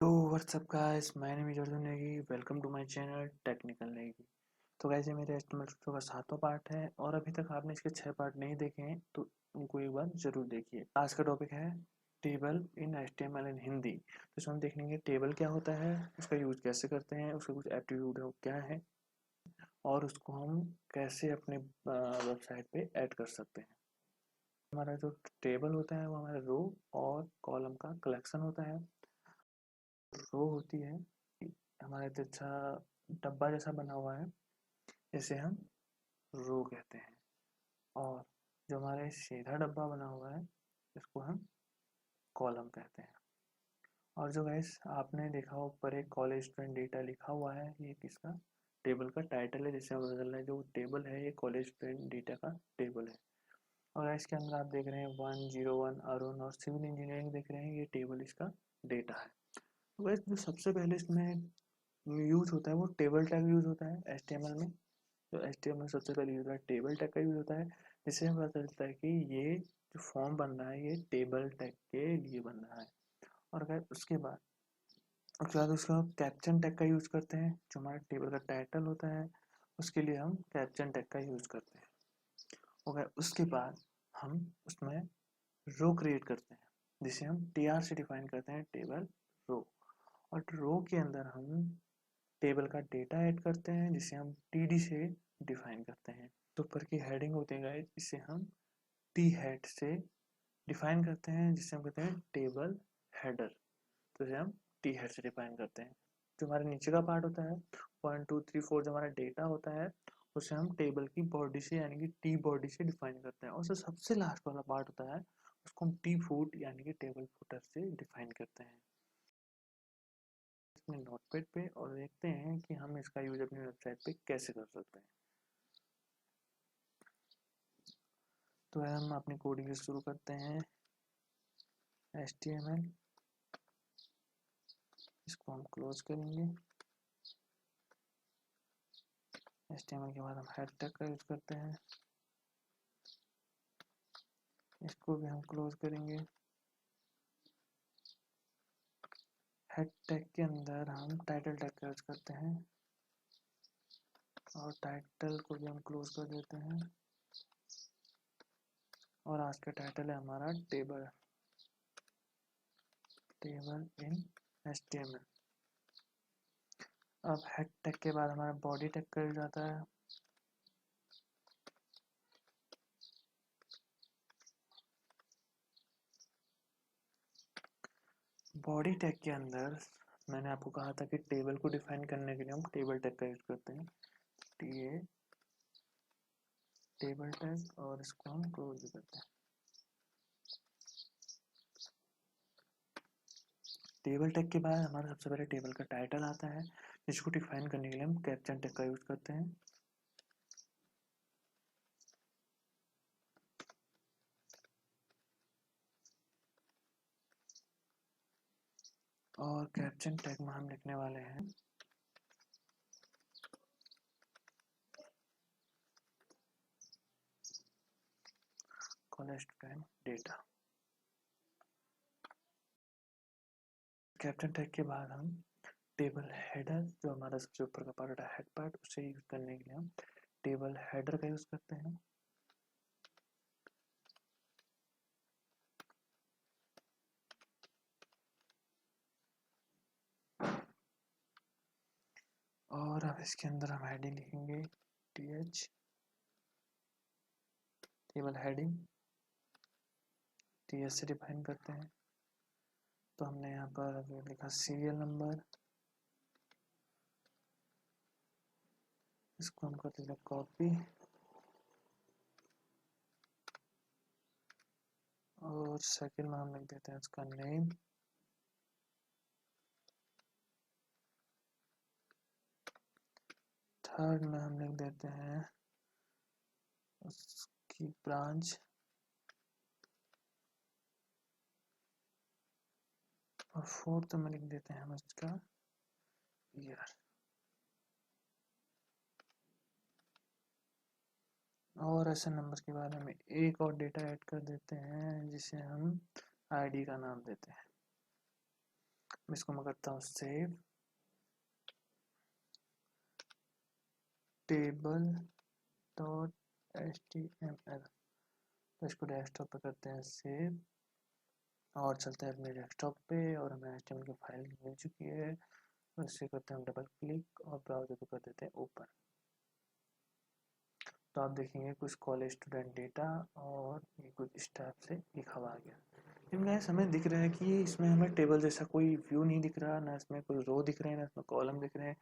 तो what's up guys, my name is Arjun Negi. Welcome to my channel Technical Negi. तो guys, ये मेरे एचटीएमएल का 7वां पार्ट है और अभी तक आपने इसके 6 पार्ट नहीं देखे हैं तो उनको एक बार जरूर देखिए। आज का टॉपिक है टेबल इन एचटीएमएल इन हिंदी। तो इसमें हम देखेंगे टेबल क्या होता है, उसका यूज कैसे करते हैं, उसके कुछ एप्टीट्यूड क्या है और उसको हम कैसे अपने वेबसाइट पे ऐड कर सकते हैं। हमारा जो टेबल होता है वो हमारा रो और कॉलम का कलेक्शन होता है। रो होती है हमारे अच्छा डब्बा जैसा बना हुआ है, इसे हम रो कहते हैं। और जो हमारे सीधा डब्बा बना हुआ है इसको हम कॉलम कहते हैं। और जो गैस आपने देखा ऊपर एक कॉलेज स्टूडेंट डेटा लिखा हुआ है, ये किसका टेबल का टाइटल है, जिससे हम बदल रहे हैं जो टेबल है ये कॉलेज स्टूडेंट डेटा का टेबल है। और इसके अंदर आप देख रहे हैं 101 अरुण और सिविल इंजीनियरिंग देख रहे हैं, ये टेबल इसका डेटा है। तो गैस जो सबसे पहले इसमें यूज होता है वो टेबल टैग यूज होता है एचटीएमएल में। तो एचटीएमएल सबसे पहले यूज होता है टेबल टैग का यूज होता है, जिससे हमें पता चलता है कि ये जो फॉर्म बन रहा है ये टेबल टैग के लिए बन रहा है। और अगर उसके बाद उसका कैप्शन टैग का यूज करते हैं, जो हमारा टेबल का टाइटल होता है उसके लिए हम कैप्शन टैग का यूज करते हैं। और उसके बाद हम उसमें रो क्रिएट करते हैं, जिसे हम टीआर से डिफाइन करते हैं, टेबल रो। और रो के अंदर हम टेबल का डेटा ऐड करते हैं, जिसे हम टीडी से डिफाइन करते हैं। तो ऊपर की हेडिंग होती है गाइस, इसे हम टी हेड से डिफाइन करते हैं, जिसे हम कहते हैं टेबल हेडर। तो इसे हम टी हेड से डिफाइन करते हैं। जो हमारे नीचे का पार्ट होता है 1 2 3 4, जो हमारा डेटा होता है उसे हम टेबल की बॉडी से यानी कि टी बॉडी से डिफाइन करते हैं। और जो सबसे लास्ट वाला पार्ट होता है उसको हम टी फूट यानी कि टेबल फुटर से डिफाइन करते हैं अपने नोटपैड पे। और देखते हैं कि हम इसका यूज अपनी वेबसाइट पे कैसे कर सकते हैं। तो हम अपनी कोडिंग शुरू करते हैं। HTML, इसको हम क्लोज करेंगे। HTML के बाद हम हेड टैग का यूज करते हैं, इसको भी हम क्लोज करेंगे। हेड टैग के अंदर हम टाइटल टैग का यूज करते हैं और टाइटल को भी हम क्लोज कर देते हैं। और आज का टाइटल है हमारा टेबल इन HTML। अब हेड टैग के बाद हमारा बॉडी टैग का यूज आता है। बॉडी टैग के अंदर मैंने आपको कहा था कि टेबल को डिफाइन करने के लिए हम टेबल टैग का यूज करते हैं, टी टेबल टैग, और इसको हम क्लोज भी करते हैं। टेबल टैग के बाद हमारा सबसे पहले टेबल का टाइटल आता है, जिसको डिफाइन करने के लिए हम कैप्शन टैग का यूज करते हैं। और कैप्शन टैग में हम लिखने वाले हैं college student data. Caption tag के बाद हम टेबल हेडर, जो हमारा सबसे ऊपर का पार्ट है हेड पार्ट, उसे यूज करने के लिए हम टेबल हेडर का यूज करते हैं। और अब इसके अंदर हम हेडिंग लिखेंगे टीएच टेबल हेडिंग, टीएच से डिफाइन करते हैं। तो हमने यहाँ पर लिखा सीरियल नंबर, इसको हम करते हैं कॉपी। और सेकंड में हम लिख देते हैं इसका नेम। थर्ड में हम लिख देते हैं उसकी ब्रांच। और फोर्थ में लिख देते हैं हम इसका ईयर। और ऐसे नंबर के बाद हम एक और डेटा ऐड कर देते हैं, जिसे हम आईडी का नाम देते हैं। इसको मैं करता हूँ सेव टेबल डॉट HTML। तो इसको डेस्कटॉप पे करते हैं सेव और चलते हैं अपने डेस्कटॉप पे और हमें HTML की फाइल मिल चुकी है। तो इसे करते हैं हम डबल क्लिक और ब्राउज़र को कर देते हैं ओपन। तो आप देखेंगे कुछ कॉलेज स्टूडेंट डेटा और ये कुछ इस टाइप से लिखा हुआ आ गया। लेकिन गाइस हमें दिख रहा है कि इसमें हमें टेबल जैसा कोई व्यू नहीं दिख रहा, ना इसमें कोई रो दिख रहे हैं, ना इसमें कॉलम दिख रहे हैं।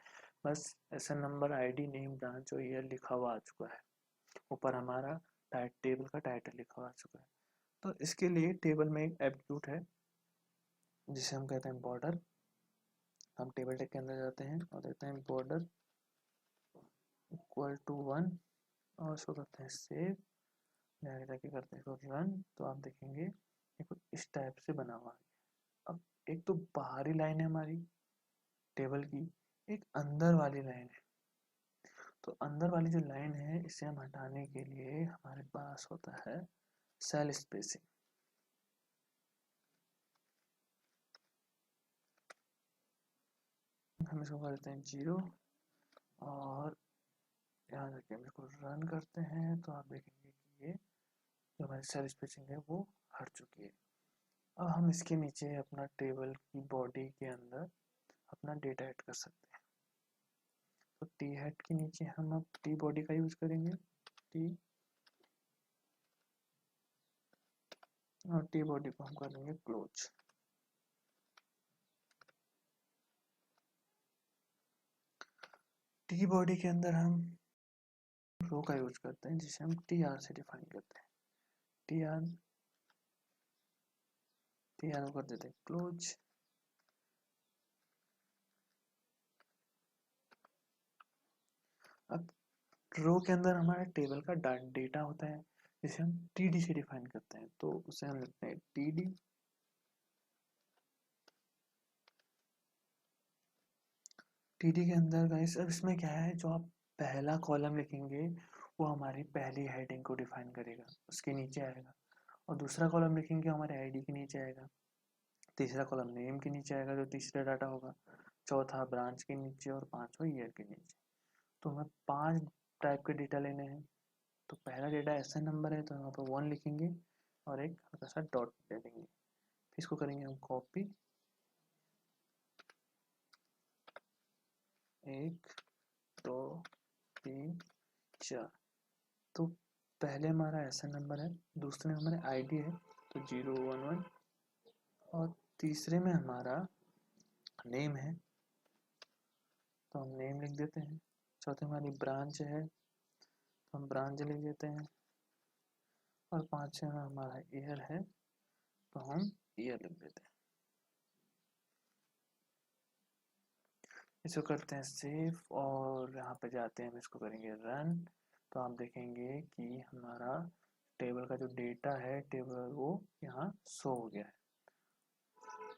बस SN number, ID, name, branch और ईयर लिखा हुआ आ चुका है। ऊपर हमारा टेबल का टाइटल लिखा हुआ आ चुका है। तो इसके लिए टेबल में एक एट्रीब्यूट है जिसे हम कहते हैं बॉर्डर। हम टेबल टैग के अंदर जाते हैं और देते हैं बॉर्डर इक्वल टू 1 और इसको करते हैं सेव। जाके करते हैं इसको रन। तो आप देखेंगे ये कुछ इस टाइप से बना हुआ है। अब एक तो बाहरी लाइन है हमारी टेबल की, एक अंदर वाली लाइन है। तो अंदर वाली जो लाइन है इसे हम हटाने के लिए हमारे पास होता है सेल स्पेसिंग। हम इसको कर देते हैं 0 और यहाँ जाके हम इसको रन करते हैं तो आप देखेंगे कि ये जो हमारी सेल स्पेसिंग है वो हट चुकी है। अब हम इसके नीचे अपना टेबल की बॉडी के अंदर अपना डेटा ऐड कर सकते हैं। तो टी हेड के नीचे हम अब टी बॉडी का यूज करेंगे, टी, और टी बॉडी को हम करेंगे क्लोज। टी बॉडी के अंदर हम रो का यूज करते हैं जिसे हम TR से डिफाइन करते हैं। TR को कर देते हैं क्लोज। अब रो के अंदर हमारे टेबल का डेटा होता है जिसे हम TD से डिफाइन करते हैं। तो उसे हम लिखते हैं TD। TD के अंदर गाइस अब इसमें क्या है, जो आप पहला कॉलम लिखेंगे वो हमारी पहली हेडिंग को डिफाइन करेगा, उसके नीचे आएगा। और दूसरा कॉलम लिखेंगे हमारे ID के नीचे आएगा। तीसरा कॉलम नेम के नीचे आएगा जो तीसरा डाटा होगा। चौथा ब्रांच के नीचे और पांचवा ईयर के नीचे। तो हमें 5 टाइप के डेटा लेने हैं। तो पहला डेटा SN नंबर है तो यहाँ पर 1 लिखेंगे और एक हल्का सा डॉट दे देंगे। फिर इसको करेंगे हम कॉपी, 1 2 3 4। तो पहले हमारा SN नंबर है, दूसरे में हमारे ID है तो 011 और तीसरे में हमारा नेम है तो हम नेम लिख देते हैं। चौथे हमारी ब्रांच है तो हम ब्रांच लिख देते हैं और पांचवे में हमारा ईयर है तो हम ईयर लिख देते हैं। इसको करते हैं सेव और यहाँ पे जाते हैं, हम इसको करेंगे रन। तो आप देखेंगे कि हमारा टेबल का जो डेटा है टेबल वो यहाँ शो हो गया है।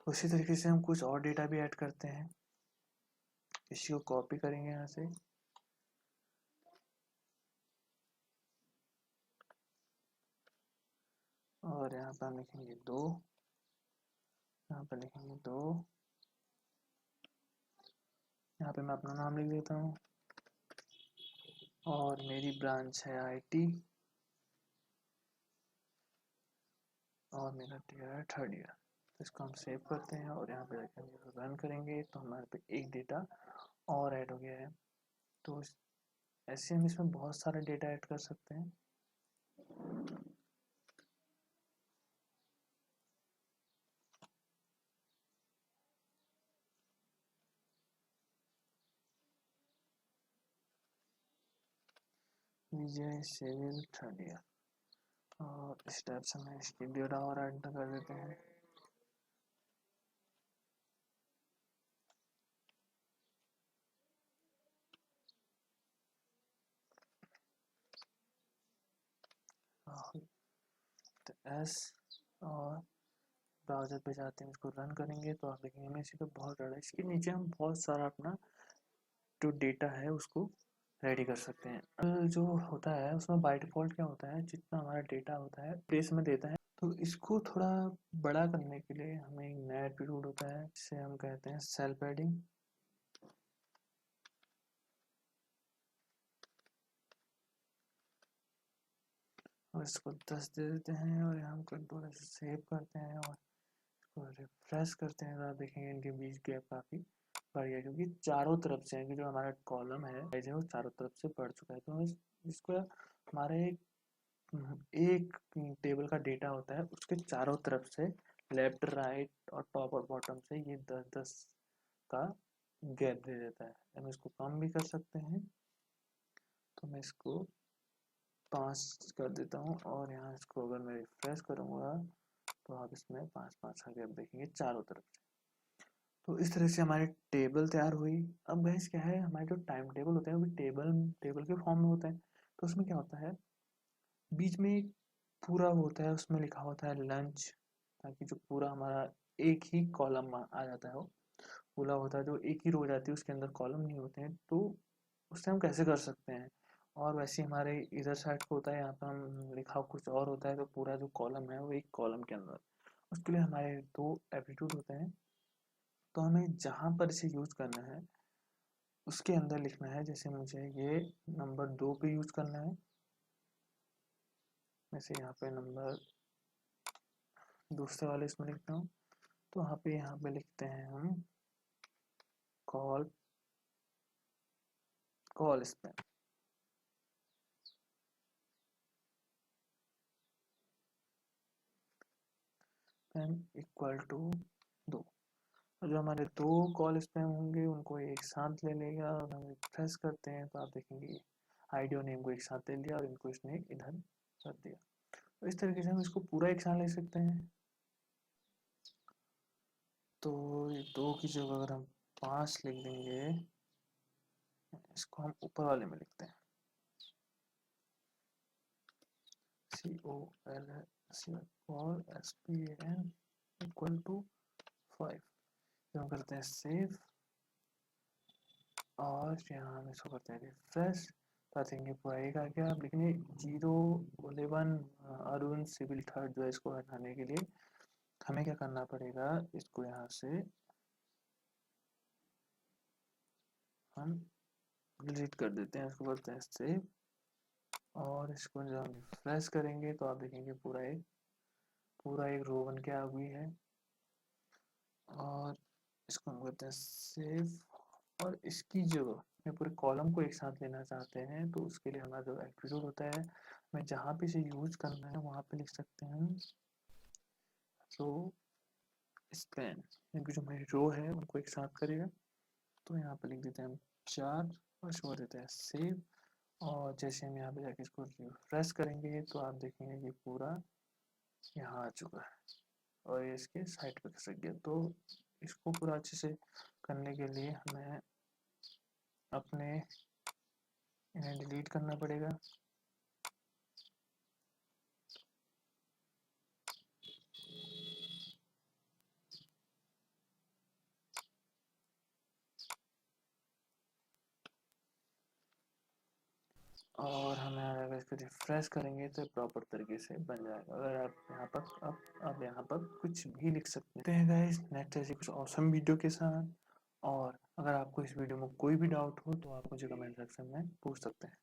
उसी तरीके से हम कुछ और डेटा भी ऐड करते हैं। इसी को कॉपी करेंगे यहाँ से और यहाँ पर हम लिखेंगे 2, यहाँ पर लिखेंगे 2, यहाँ पे मैं अपना नाम लिख देता हूँ और मेरी ब्रांच है IT और मेरा टीयर है 3rd ईयर। तो इसको हम सेव करते हैं और यहाँ पे जाकर हम इसको रन करेंगे तो हमारे पे एक डेटा और ऐड हो गया है। तो ऐसे हम इसमें बहुत सारा डेटा ऐड कर सकते हैं। विजय सिविल 3rd ईयर और इस टाइप से हम इसकी डेटा और ऐड कर देते हैं। तो एस और ब्राउज़र पे जाते हैं, इसको रन करेंगे तो आप देखेंगे हमें इसी पे बहुत ज़्यादा, इसके नीचे हम बहुत सारा अपना जो डेटा है उसको रेडी कर सकते हैं। जो होता है उसमें बाय डिफ़ॉल्ट क्या होता है, जितना हमारा डेटा होता है प्लेस में देता है तो इसको थोड़ा बड़ा करने के लिए हमें एक नया एट्रीब्यूट होता है जिसे हम कहते हैं सेल पैडिंग। और इसको 10 दे देते हैं और यहाँ कंट्रोल से सेव करते हैं और इसको रिफ्रेश करते हैं। तो आप देखेंगे इनके बीच गैप काफ़ी बढ़ गया, क्योंकि चारों तरफ से जो हमारा कॉलम है वो चारों तरफ से बढ़ चुका है। तो इसको हमारे एक टेबल का डेटा होता है, उसके चारों तरफ से लेफ्ट राइट और टॉप और बॉटम से ये 10-10 का गैप दे देता है। हम इसको कम भी कर सकते हैं, तो मैं इसको 5 कर देता हूँ और यहाँ इसको अगर मैं रिफ्रेश करूँगा तो आप इसमें 5-5 का गैप देखेंगे चारों तरफ से। तो इस तरह से हमारी टेबल तैयार हुई। अब गाइस क्या है, हमारे जो टाइम टेबल होते हैं वो भी टेबल के फॉर्म में होते हैं। तो उसमें क्या होता है, बीच में एक पूरा होता है, उसमें लिखा होता है लंच, ताकि जो पूरा हमारा एक ही कॉलम आ जाता है, वो पूरा होता है, जो एक ही रो जाती है उसके अंदर कॉलम नहीं होते हैं। तो उससे हम कैसे कर सकते हैं। और वैसे हमारे इधर साइड को होता है, यहाँ पर हम लिखा कुछ और होता है, तो पूरा जो कॉलम है वो एक कॉलम के अंदर। उसके लिए हमारे 2 एप्टीट्यूड होते हैं। तो हमें जहाँ पर इसे यूज करना है उसके अंदर लिखना है। जैसे मुझे ये नंबर 2 पे यूज करना है, जैसे यहाँ पे नंबर दूसरे वाले इसमें लिखता हूँ। तो यहाँ पे लिखते हैं हम call call span equal to 2। जो हमारे 2 कॉल स्पैम होंगे उनको एक साथ ले लेगा और हम रिफ्रेश करते हैं तो आप देखेंगे आईडी और नेम को एक साथ ले लिया और इनको इसने इधर कर दिया। तो इस तरीके से हम इसको पूरा एक साथ ले सकते हैं। तो ये 2 की जगह अगर हम 5 लिख देंगे, इसको हम ऊपर वाले में लिखते हैं COLSPAN इक्वल टू 5। हम करते हैं सेव और यहाँ हम इसको करते हैं रिफ्रेश। देखेंगे पूरा एक आ गया। लेकिन ये 011 अरुण सिविल थर्ड जो है, इसको हटाने के लिए हमें क्या करना पड़ेगा, इसको यहाँ से हम डिलीट कर देते हैं। इसको करते हैं सेव और इसको जब हम रिफ्रेश करेंगे तो आप देखेंगे पूरा एक रो बन के आ गई है। और इसको हम करते हैं सेव और इसकी जगह में पूरे कॉलम को एक साथ लेना चाहते हैं, तो उसके लिए हमारा जो एट्रीब्यूट होता है, मैं जहाँ पे इसे यूज करना है वहाँ पे लिख सकते हैं रो स्पैन, क्योंकि जो हमारी रो है उनको एक साथ करेगा। तो यहाँ पे लिख देते हैं हम 4 और इसको देते हैं सेव। और जैसे हम यहाँ पे जाके इसको रिफ्रेश करेंगे तो आप देखेंगे कि पूरा यहाँ आ चुका है और ये इसके साइड पे खसक गया। तो इसको पूरा अच्छे से करने के लिए हमें अपने इन्हें डिलीट करना पड़ेगा। और हमें अगर इसको रिफ्रेश करेंगे तो प्रॉपर तरीके से बन जाएगा। अगर आप यहाँ पर कुछ भी लिख सकते हैं गाइस। नेक्स्ट ऐसे कुछ ऑसम वीडियो के साथ। और अगर आपको इस वीडियो में कोई भी डाउट हो तो आप मुझे कमेंट सेक्शन में पूछ सकते हैं।